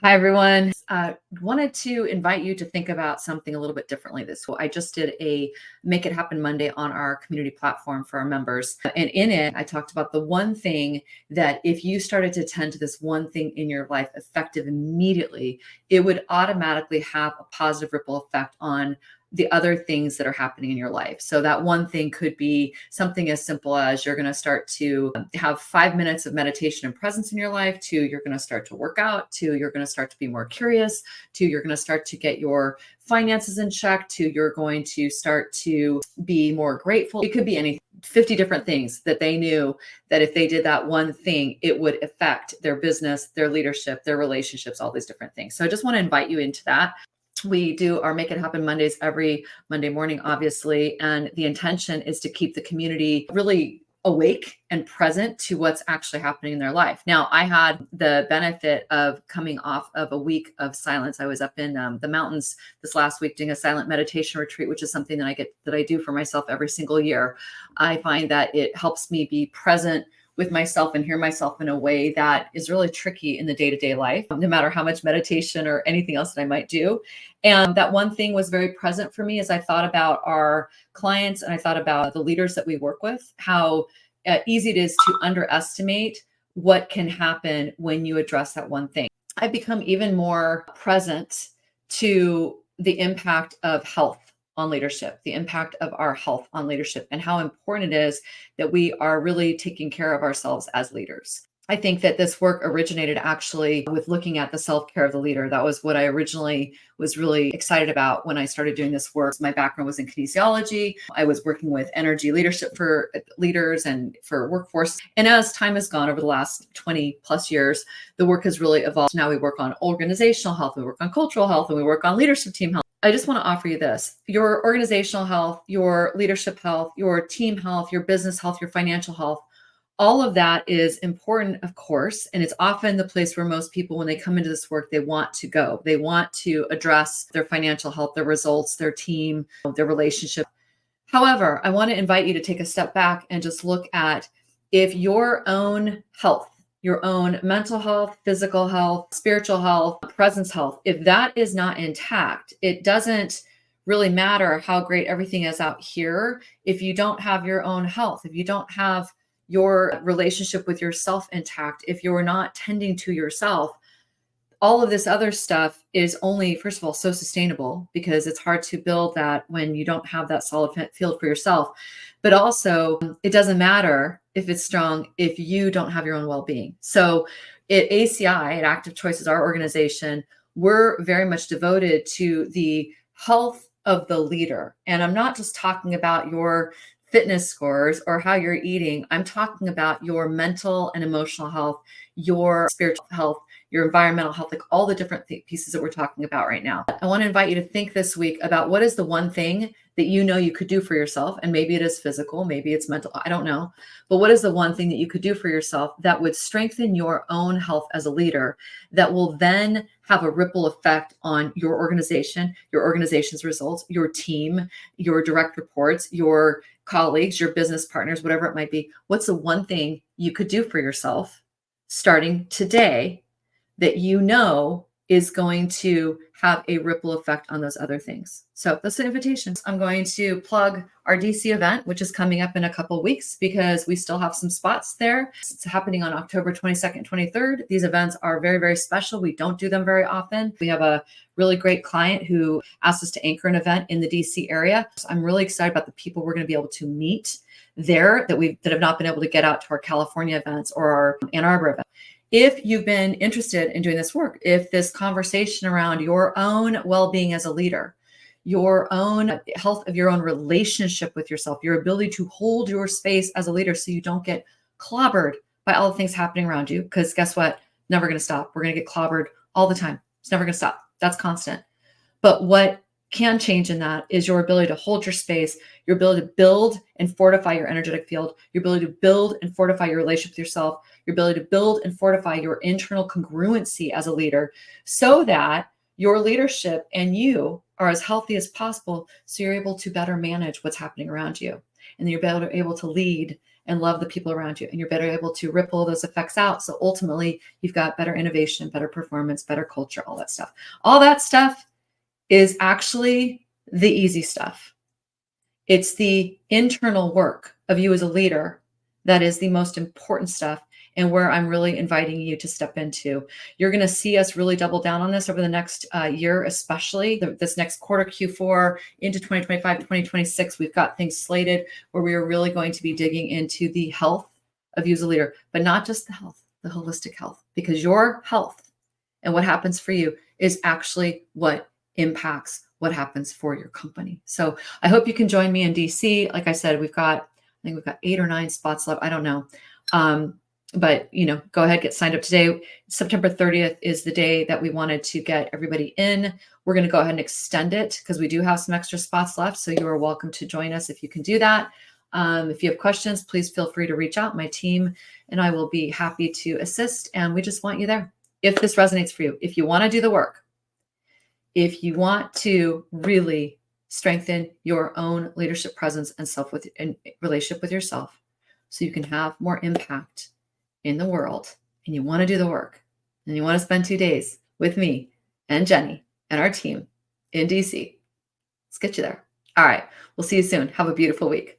Hi, everyone. Wanted to invite you to think about something a little bit differently this week. I just did a Make It Happen Monday on our community platform for our members. And in it, I talked about the one thing that if you started to tend to this one thing in your life effective immediately, it would automatically have a positive ripple effect on the other things that are happening in your life. So that one thing could be something as simple as you're going to start to have 5 minutes of meditation and presence in your life, to you're going to start to work out, to you're going to start to be more curious, to you're going to start to get your finances in check, to you're going to start to be more grateful. It could be anything. 50 different things that they knew that if they did that one thing, it would affect their business, their leadership, their relationships, all these different things. So I just want to invite you into that. We do our Make It Happen Mondays every Monday morning, obviously. And the intention is to keep the community really awake and present to what's actually happening in their life. Now, I had the benefit of coming off of a week of silence. I was up in the mountains this last week doing a silent meditation retreat, which is something that I do for myself every single year. I find that it helps me be present with myself and hear myself in a way that is really tricky in the day-to-day life, no matter how much meditation or anything else that I might do. And that one thing was very present for me as I thought about our clients and I thought about the leaders that we work with, how easy it is to underestimate what can happen when you address that one thing. I've become even more present to the impact of health on leadership, the impact of our health on leadership, and how important it is that we are really taking care of ourselves as leaders. I think that this work originated actually with looking at the self-care of the leader. That was what I originally was really excited about when I started doing this work. My background was in kinesiology. I was working with energy leadership for leaders and for workforce. And as time has gone over the last 20 plus years, the work has really evolved. Now we work on organizational health, we work on cultural health, and we work on leadership team health. I just want to offer you this. Your organizational health, your leadership health, your team health, your business health, your financial health, all of that is important, of course. And it's often the place where most people, when they come into this work, they want to go. They want to address their financial health, their results, their team, their relationship. However, I want to invite you to take a step back and just look at if your own health, your own mental health, physical health, spiritual health, presence health, if that is not intact, it doesn't really matter how great everything is out here. If you don't have your own health, if you don't have your relationship with yourself intact, if you're not tending to yourself, all of this other stuff is only, first of all, so sustainable because it's hard to build that when you don't have that solid field for yourself. But also, it doesn't matter if it's strong if you don't have your own well-being. So at ACI, at Active Choices, our organization, we're very much devoted to the health of the leader. And I'm not just talking about your fitness scores or how you're eating. I'm talking about your mental and emotional health, your spiritual health, your environmental health, like all the different pieces that we're talking about right now. I want to invite you to think this week about what is the one thing that you know you could do for yourself. And maybe it is physical, maybe it's mental, I don't know. But what is the one thing that you could do for yourself that would strengthen your own health as a leader, that will then have a ripple effect on your organization, your organization's results, your team, your direct reports, your colleagues, your business partners, whatever it might be? What's the one thing you could do for yourself starting today that you know is going to have a ripple effect on those other things? So that's an invitation. I'm going to plug our DC event, which is coming up in a couple of weeks because we still have some spots there. It's happening on October 22nd, 23rd. These events are very, very special. We don't do them very often. We have a really great client who asked us to anchor an event in the DC area. So I'm really excited about the people we're going to be able to meet there that have not been able to get out to our California events or our Ann Arbor event. If you've been interested in doing this work, if this conversation around your own well-being as a leader, your own health of your own relationship with yourself, your ability to hold your space as a leader so you don't get clobbered by all the things happening around you, because guess what? Never going to stop. We're going to get clobbered all the time. It's never going to stop. That's constant. But what can change in that is your ability to hold your space, your ability to build and fortify your energetic field, your ability to build and fortify your relationship with yourself, your ability to build and fortify your internal congruency as a leader so that your leadership and you are as healthy as possible so you're able to better manage what's happening around you. And you're better able to lead and love the people around you. And you're better able to ripple those effects out. So ultimately, you've got better innovation, better performance, better culture, all that stuff. All that stuff is actually the easy stuff. It's the internal work of you as a leader that is the most important stuff, and where I'm really inviting you to step into. You're going to see us really double down on this over the next year, especially this next quarter, Q4 into 2025, 2026. We've got things slated where we are really going to be digging into the health of you as a leader, but not just the health, the holistic health, because your health and what happens for you is actually what impacts what happens for your company. So I hope you can join me in DC. Like I said, I think we've got 8 or 9 spots left. I don't know. But go ahead, get signed up today. September 30th is the day that we wanted to get everybody in. We're going to go ahead and extend it because we do have some extra spots left. So you are welcome to join us if you can do that. If you have questions, please feel free to reach out. My team and I will be happy to assist. And we just want you there. If this resonates for you, if you want to do the work, if you want to really strengthen your own leadership presence and relationship with yourself so you can have more impact in the world, and you want to do the work, and you want to spend 2 days with me and Jenny and our team in DC, let's get you there. All right. We'll see you soon. Have a beautiful week.